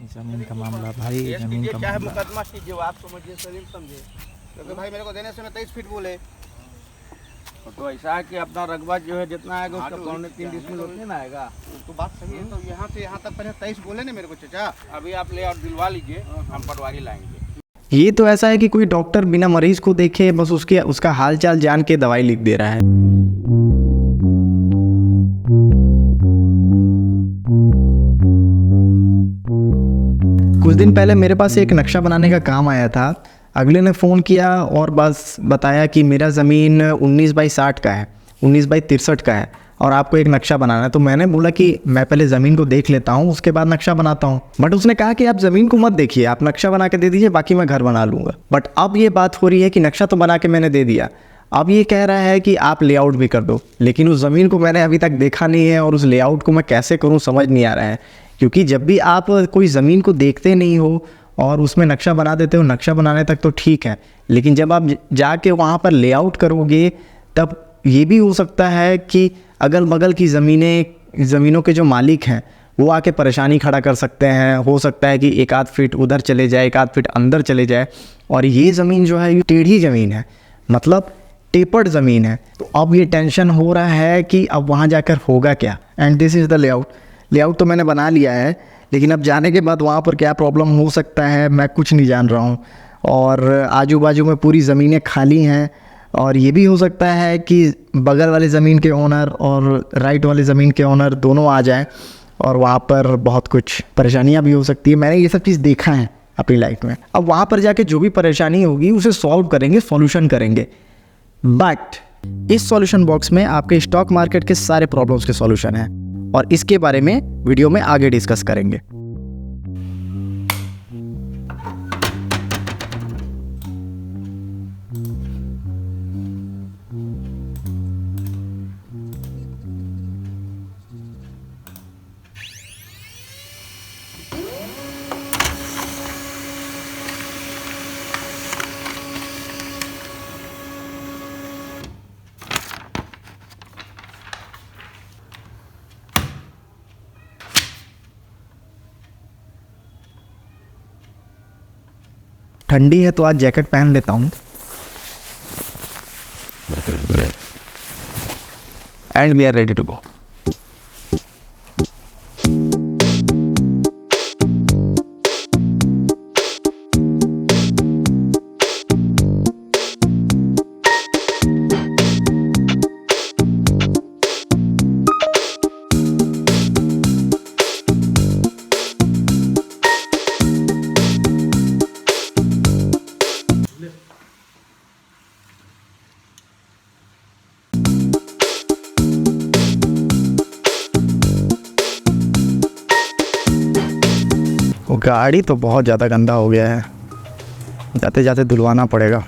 जमीन का मामला भाई, जमीन का चाहे मामला। मुकदमा कीजिए, आप समझिए सलीम समझे, क्योंकि भाई मेरे को देने समय 23 फीट बोले, तो ऐसा है कि अपना रकबा जो है जितना आएगा उसका 3.5 डिसमिल उतने ना आएगा। तो बात सही है, तो यहाँ से यहाँ तक पहले 23 बोले ना मेरे को चाचा। अभी आप ले और दिलवा लीजिए, हम पटवारी लाएंगे। ये तो ऐसा है कि कोई डॉक्टर बिना मरीज को देखे बस उसका हालचाल जान के दवाई लिख दे रहा है। कुछ दिन पहले मेरे पास एक नक्शा बनाने का काम आया था। अगले ने फ़ोन किया और बस बताया कि मेरा ज़मीन 19/60 का है, 19/63 का है और आपको एक नक्शा बनाना है। तो मैंने बोला कि मैं पहले ज़मीन को देख लेता हूँ, उसके बाद नक्शा बनाता हूँ। बट उसने कहा कि आप ज़मीन को मत देखिए, आप नक्शा बना के दे दीजिए, बाकी मैं घर बना लूँगा। बट अब ये बात हो रही है कि नक्शा तो बना के मैंने दे दिया, अब ये कह रहा है कि आप लेआउट भी कर दो, लेकिन उस ज़मीन को मैंने अभी तक देखा नहीं है और उस लेआउट को मैं कैसे करूँ समझ नहीं आ रहा है। क्योंकि जब भी आप कोई ज़मीन को देखते नहीं हो और उसमें नक्शा बना देते हो, नक्शा बनाने तक तो ठीक है, लेकिन जब आप जाके वहाँ पर लेआउट करोगे तब ये भी हो सकता है कि अगल बगल की ज़मीनों के जो मालिक हैं वो आके परेशानी खड़ा कर सकते हैं। हो सकता है कि एक आध फीट उधर चले जाए, एक आध फीट अंदर चले जाए, और ये ज़मीन जो है ये टेढ़ी ज़मीन है, मतलब टेपर्ड ज़मीन है। तो अब ये टेंशन हो रहा है कि अब वहाँ जाकर होगा क्या। And this is the layout तो मैंने बना लिया है, लेकिन अब जाने के बाद वहाँ पर क्या प्रॉब्लम हो सकता है मैं कुछ नहीं जान रहा हूँ। और आजू बाजू में पूरी ज़मीनें खाली हैं, और ये भी हो सकता है कि बगल वाले ज़मीन के ओनर और राइट वाले ज़मीन के ओनर दोनों आ जाएं और वहाँ पर बहुत कुछ परेशानियाँ भी हो सकती है। मैंने ये सब चीज़ देखा है अपनी लाइफ में। अब वहाँ पर जाके जो भी परेशानी होगी उसे सॉल्व करेंगे, सॉल्यूशन करेंगे। बट इस सॉल्यूशन बॉक्स में आपके स्टॉक मार्केट के सारे प्रॉब्लम्स के सॉल्यूशन हैं, और इसके बारे में वीडियो में आगे डिस्कस करेंगे। ठंडी है तो आज जैकेट पहन लेता हूँ। And we are ready to go. गाड़ी तो बहुत ज़्यादा गंदा हो गया है, जाते जाते धुलवाना पड़ेगा।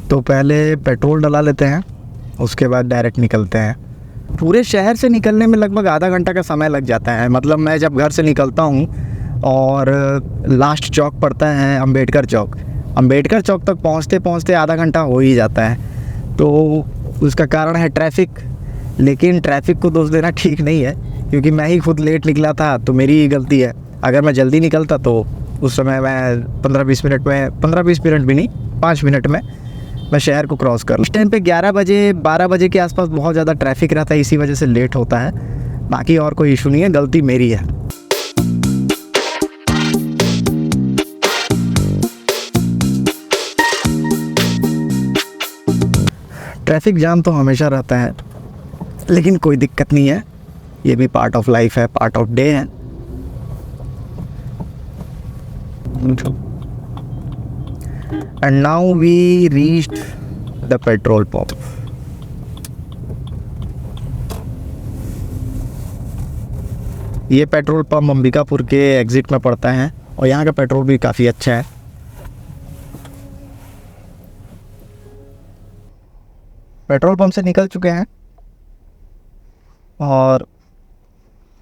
तो पहले पेट्रोल डला लेते हैं, उसके बाद डायरेक्ट निकलते हैं। पूरे शहर से निकलने में लगभग आधा घंटा का समय लग जाता है। मतलब मैं जब घर से निकलता हूँ और लास्ट चौक पड़ता है अम्बेडकर चौक तक पहुँचते पहुँचते आधा घंटा हो ही जाता है। तो उसका कारण है ट्रैफ़िक, लेकिन ट्रैफ़िक को दोष देना ठीक नहीं है, क्योंकि मैं ही खुद लेट निकला था तो मेरी ही गलती है। अगर मैं जल्दी निकलता तो उस समय मैं 15-20 मिनट भी नहीं, 5 मिनट में मैं शहर को क्रॉस कर लूँ। इस टाइम पे 11 बजे 12 बजे के आसपास बहुत ज़्यादा ट्रैफिक रहता है, इसी वजह से लेट होता है। बाकी और कोई इशू नहीं है, गलती मेरी है। ट्रैफिक जाम तो हमेशा रहता है, लेकिन कोई दिक्कत नहीं है, ये भी पार्ट ऑफ लाइफ है, पार्ट ऑफ डे है। And now we reached the petrol pump. ये पेट्रोल पंप अंबिकापुर के एग्जिट में पड़ता है और यहाँ का पेट्रोल भी काफ़ी अच्छा है। पेट्रोल पंप से निकल चुके हैं और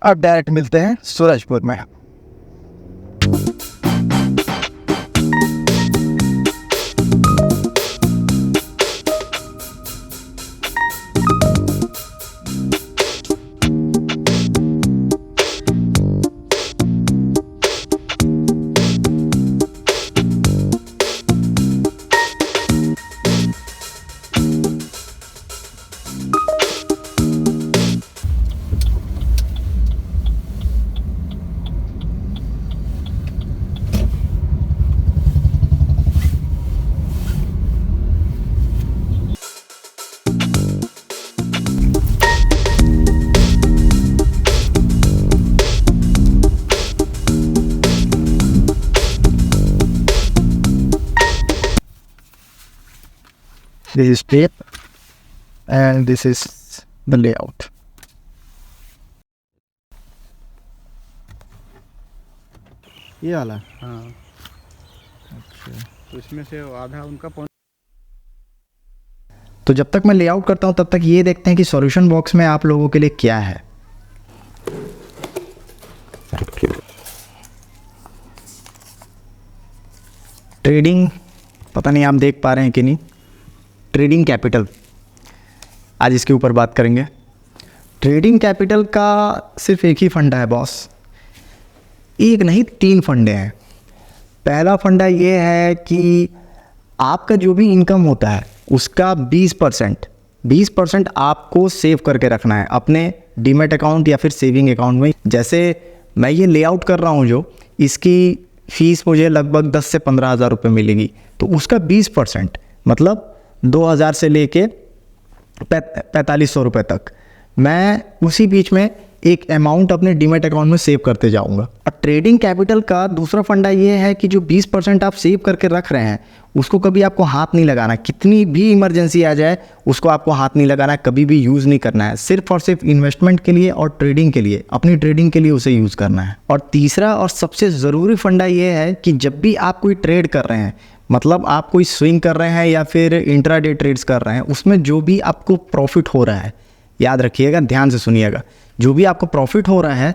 अब डायरेक्ट मिलते हैं सूरजपुर में। This is tape and this is the layout. ये वाला। हाँ, अच्छा, तो इसमें से आधा उनका तो जब तक मैं लेआउट करता हूँ तब तक ये देखते हैं कि सॉल्यूशन बॉक्स में आप लोगों के लिए क्या है। ट्रेडिंग, पता नहीं आप देख पा रहे हैं कि नहीं, ट्रेडिंग कैपिटल, आज इसके ऊपर बात करेंगे। ट्रेडिंग कैपिटल का सिर्फ एक ही फंडा है बॉस, एक नहीं 3 फंडे हैं। पहला फंडा ये है कि आपका जो भी इनकम होता है उसका 20% आपको सेव करके रखना है अपने डीमैट अकाउंट या फिर सेविंग अकाउंट में। जैसे मैं ये लेआउट कर रहा हूँ जो, इसकी फ़ीस मुझे लगभग 10 से 15 हज़ार रुपये मिलेगी, तो उसका 20% मतलब 2000 से लेके 4500 रुपये तक मैं उसी बीच में एक अमाउंट अपने डीमैट अकाउंट में सेव करते जाऊंगा। और ट्रेडिंग कैपिटल का दूसरा फंडा ये है कि जो 20% आप सेव करके रख रहे हैं उसको कभी आपको हाथ नहीं लगाना, कितनी भी इमरजेंसी आ जाए उसको आपको हाथ नहीं लगाना है, कभी भी यूज़ नहीं करना है, सिर्फ और सिर्फ इन्वेस्टमेंट के लिए और ट्रेडिंग के लिए, अपनी ट्रेडिंग के लिए उसे यूज़ करना है। और तीसरा और सबसे ज़रूरी फंडा ये है कि जब भी आप कोई ट्रेड कर रहे हैं, मतलब आप कोई स्विंग कर रहे हैं या फिर इंट्राडे ट्रेड्स कर रहे हैं, उसमें जो भी आपको प्रॉफिट हो रहा है, याद रखिएगा, ध्यान से सुनिएगा, जो भी आपको प्रॉफिट हो रहा है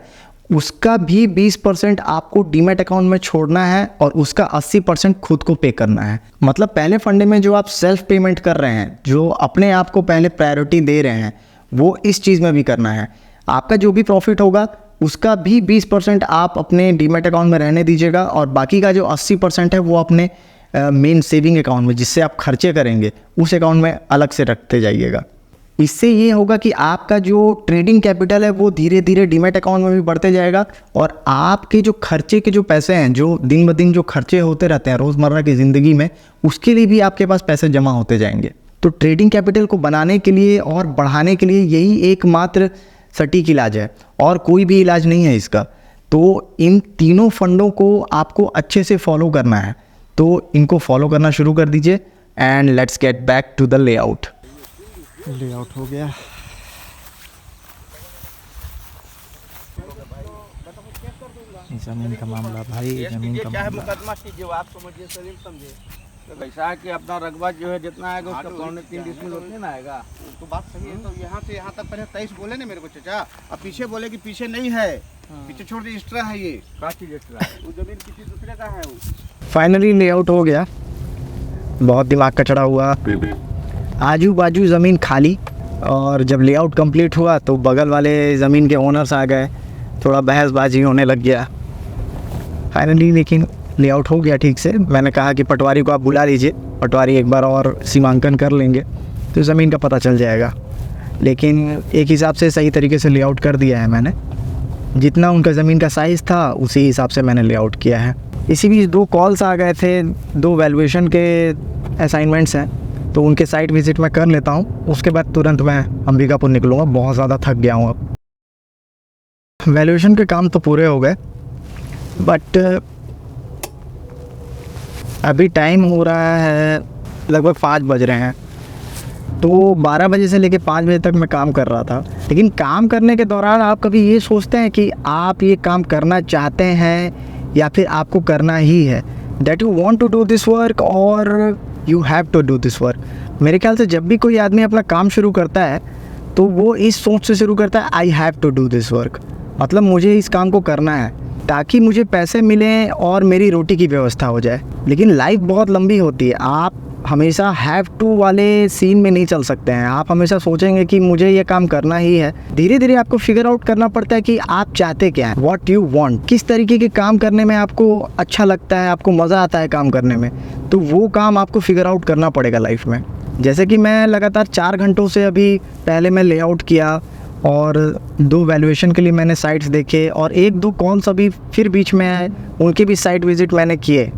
उसका भी 20% आपको डीमैट अकाउंट में छोड़ना है और उसका 80% खुद को पे करना है। मतलब पहले फंडे में जो आप सेल्फ पेमेंट कर रहे हैं, जो अपने आप को पहले प्रायोरिटी दे रहे हैं, वो इस चीज़ में भी करना है। आपका जो भी प्रॉफिट होगा उसका भी 20% आप अपने डीमैट अकाउंट में रहने दीजिएगा और बाकी का जो 80% है वो अपने मेन सेविंग अकाउंट में, जिससे आप खर्चे करेंगे, उस अकाउंट में अलग से रखते जाइएगा। इससे ये होगा कि आपका जो ट्रेडिंग कैपिटल है वो धीरे धीरे डीमैट अकाउंट में भी बढ़ते जाएगा और आपके जो खर्चे के जो पैसे हैं, जो दिन ब दिन जो खर्चे होते रहते हैं रोज़मर्रा की ज़िंदगी में, उसके लिए भी आपके पास पैसे जमा होते जाएंगे। तो ट्रेडिंग कैपिटल को बनाने के लिए और बढ़ाने के लिए यही एकमात्र सटीक इलाज है और कोई भी इलाज नहीं है इसका। तो इन तीनों फंडों को आपको अच्छे से फॉलो करना है, तो इनको फॉलो करना शुरू कर दीजिए and let's get back to the layout. Layout हो गया। ज़मीन का मामला भाई, ज़मीन का क्या है, मामला। मुकदमा कीजिए, आप समझिए, सलीम समझे। तो ऐसा है कि अपना रकबा जो है जितना आएगा उसका 3.25 डिसमिल उतने ना आएगा। तो बात सही है। तो यहाँ से यहाँ तक पहले 23 बोले ना मेरे को चाचा, अब पीछे बोले कि पीछे नहीं है, पीछे छोड़ दिए, एक्स्ट्रा है। ये क्या चीज़ एक्स्ट्रा है? वो जमीन किसी दूसरे का है। वो फाइनली लेआउट हो गया, बहुत दिमाग का चढ़ा हुआ, आजू बाजू ज़मीन खाली, और जब लेआउट कंप्लीट हुआ तो बगल वाले ज़मीन के ओनर्स आ गए, थोड़ा बहसबाजी होने लग गया। फाइनली लेकिन लेआउट हो गया ठीक से। मैंने कहा कि पटवारी को आप बुला लीजिए, पटवारी एक बार और सीमांकन कर लेंगे तो ज़मीन का पता चल जाएगा। लेकिन एक हिसाब से सही तरीके से लेआउट कर दिया है मैंने, जितना उनका ज़मीन का साइज़ था उसी हिसाब से मैंने लेआउट किया है। इसी बीच 2 कॉल्स आ गए थे, 2 वैल्यूएशन के असाइनमेंट्स हैं, तो उनके साइट विज़िट मैं कर लेता हूँ, उसके बाद तुरंत मैं अंबिकापुर निकलूँगा, बहुत ज़्यादा थक गया हूँ अब। वैल्यूएशन के काम तो पूरे हो गए, बट अभी टाइम हो रहा है लगभग 5 बज रहे हैं, तो 12 बजे से लेकर 5 बजे तक मैं काम कर रहा था। लेकिन काम करने के दौरान आप कभी ये सोचते हैं कि आप ये काम करना चाहते हैं या फिर आपको करना ही है, that you want to do this work और you have to do this work. मेरे ख्याल से जब भी कोई आदमी अपना काम शुरू करता है तो वो इस सोच से शुरू करता है, I have to do this work, मतलब मुझे इस काम को करना है ताकि मुझे पैसे मिलें और मेरी रोटी की व्यवस्था हो जाए। लेकिन लाइफ बहुत लंबी होती है, आप हमेशा हैव टू वाले सीन में नहीं चल सकते हैं। आप हमेशा सोचेंगे कि मुझे ये काम करना ही है। धीरे धीरे आपको फिगर आउट करना पड़ता है कि आप चाहते क्या हैं, व्हाट यू वांट, किस तरीके के काम करने में आपको अच्छा लगता है, आपको मज़ा आता है काम करने में। तो वो काम आपको फिगर आउट करना पड़ेगा लाइफ में। जैसे कि मैं लगातार 4 घंटों से अभी पहले मैं लेआउट किया और 2 वैल्यूएशन के लिए मैंने साइट्स देखे और 1-2 कॉल्स अभी फिर बीच में आए, उनके भी साइट विज़िट मैंने किए।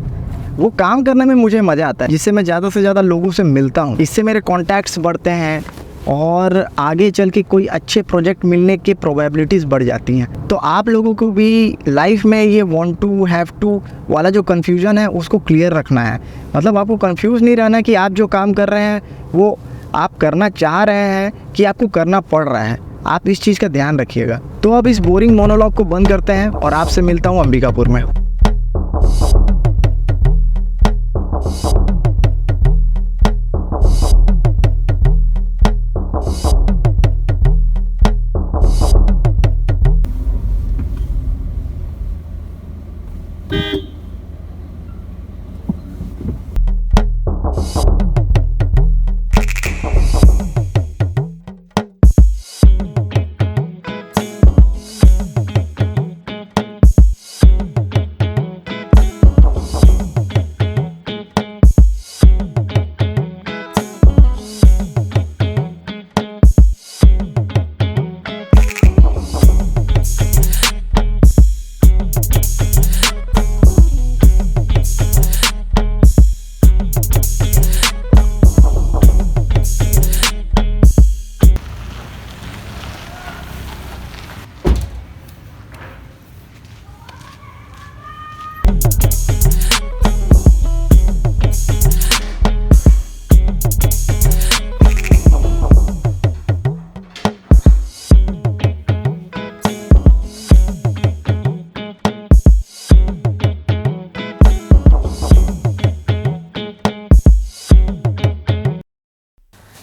वो काम करने में मुझे मज़ा आता है, जिससे मैं ज़्यादा से ज़्यादा लोगों से मिलता हूँ। इससे मेरे कॉन्टैक्ट्स बढ़ते हैं और आगे चल के कोई अच्छे प्रोजेक्ट मिलने की प्रोबेबिलिटीज़ बढ़ जाती हैं। तो आप लोगों को भी लाइफ में ये वांट टू हैव टू वाला जो कन्फ्यूज़न है उसको क्लियर रखना है। मतलब आपको कंफ्यूज नहीं रहना कि आप जो काम कर रहे हैं वो आप करना चाह रहे हैं कि आपको करना पड़ रहा है। आप इस चीज़ का ध्यान रखिएगा। तो अब इस बोरिंग मोनोलॉग को बंद करते हैं और आपसे मिलता हूँ अंबिकापुर में।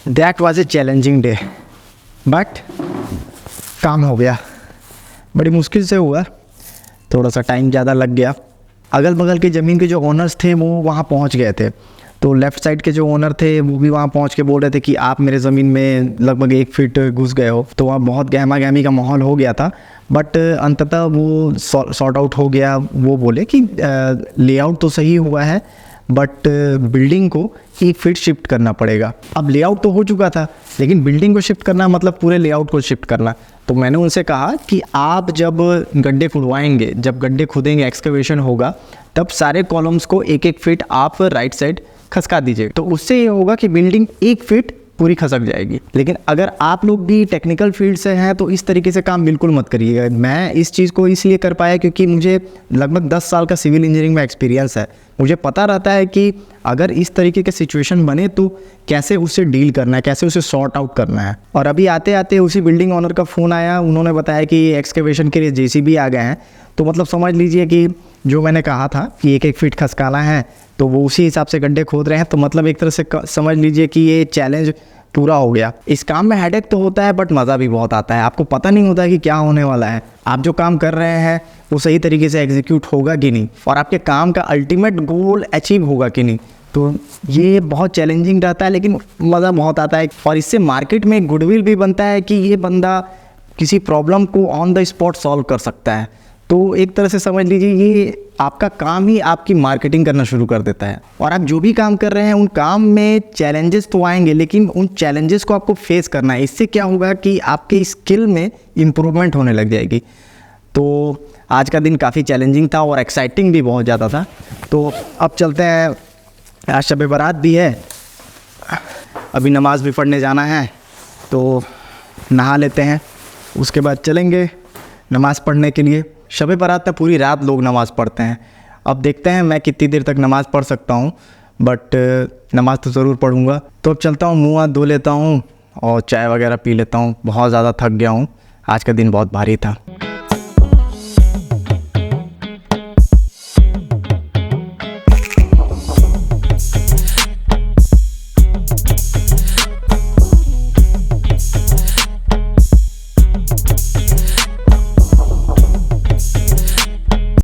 That was a challenging day but काम हो गया। बड़ी मुश्किल से हुआ, थोड़ा सा टाइम ज़्यादा लग गया। अगल बगल के ज़मीन के जो ओनर्स थे वो वहाँ पहुँच गए थे। तो लेफ़्ट साइड के जो ओनर थे वो भी वहाँ पहुँच के बोल रहे थे कि आप मेरे ज़मीन में लगभग 1 फीट घुस गए हो। तो वहाँ बहुत गहमा गहमी का माहौल हो गया था, बट अंततः वो सॉर्ट आउट हो गया। वो बोले कि लेआउट तो सही हुआ है बट बिल्डिंग को 1 फीट शिफ्ट करना पड़ेगा। अब लेआउट तो हो चुका था लेकिन बिल्डिंग को शिफ्ट करना मतलब पूरे लेआउट को शिफ्ट करना। तो मैंने उनसे कहा कि आप जब गड्ढे खुदवाएंगे, जब गड्ढे खुदेंगे, एक्सकवेशन होगा, तब सारे कॉलम्स को 1-1 फीट आप राइट साइड खसका दीजिए। तो उससे ये होगा कि बिल्डिंग 1 फीट पूरी खसक जाएगी। लेकिन अगर आप लोग भी टेक्निकल फील्ड से हैं तो इस तरीके से काम बिल्कुल मत करिएगा। मैं इस चीज़ को इसलिए कर पाया क्योंकि मुझे लगभग 10 साल का सिविल इंजीनियरिंग में एक्सपीरियंस है। मुझे पता रहता है कि अगर इस तरीके के सिचुएशन बने तो कैसे उससे डील करना है, कैसे उसे सॉर्ट आउट करना है। और अभी आते आते उसी बिल्डिंग ओनर का फ़ोन आया, उन्होंने बताया कि एक्सकवेशन के लिए जेसीबी आ गए हैं। तो मतलब समझ लीजिए कि जो मैंने कहा था कि 1-1 फीट खसकाना है तो वो उसी हिसाब से गड्ढे खोद रहे हैं। तो मतलब एक तरह से समझ लीजिए कि ये चैलेंज पूरा हो गया। इस काम में हेडेक तो होता है बट मज़ा भी बहुत आता है। आपको पता नहीं होता कि क्या होने वाला है, आप जो काम कर रहे हैं वो सही तरीके से एग्जीक्यूट होगा कि नहीं, और आपके काम का अल्टीमेट गोल अचीव होगा कि नहीं। तो ये बहुत चैलेंजिंग रहता है लेकिन मज़ा बहुत आता है। और इससे मार्केट में गुडविल भी बनता है कि ये बंदा किसी प्रॉब्लम को ऑन द स्पॉट सॉल्व कर सकता है। तो एक तरह से समझ लीजिए ये आपका काम ही आपकी मार्केटिंग करना शुरू कर देता है। और आप जो भी काम कर रहे हैं उन काम में चैलेंजेस तो आएंगे लेकिन उन चैलेंजेस को आपको फेस करना है। इससे क्या होगा कि आपके स्किल में इम्प्रूवमेंट होने लग जाएगी। तो आज का दिन काफ़ी चैलेंजिंग था और एक्साइटिंग भी बहुत ज़्यादा था। तो अब चलते हैं, आज शब बारात भी है, अभी नमाज़ भी पढ़ने जाना है तो नहा लेते हैं, उसके बाद चलेंगे नमाज़ पढ़ने के लिए। शब बारात में पूरी रात लोग नमाज़ पढ़ते हैं। अब देखते हैं मैं कितनी देर तक नमाज़ पढ़ सकता हूँ, बट नमाज़ तो ज़रूर पढ़ूँगा। तो अब चलता हूँ, मुँह हाथ धो लेता हूँ और चाय वगैरह पी लेता हूँ। बहुत ज़्यादा थक गया हूँ, आज का दिन बहुत भारी था।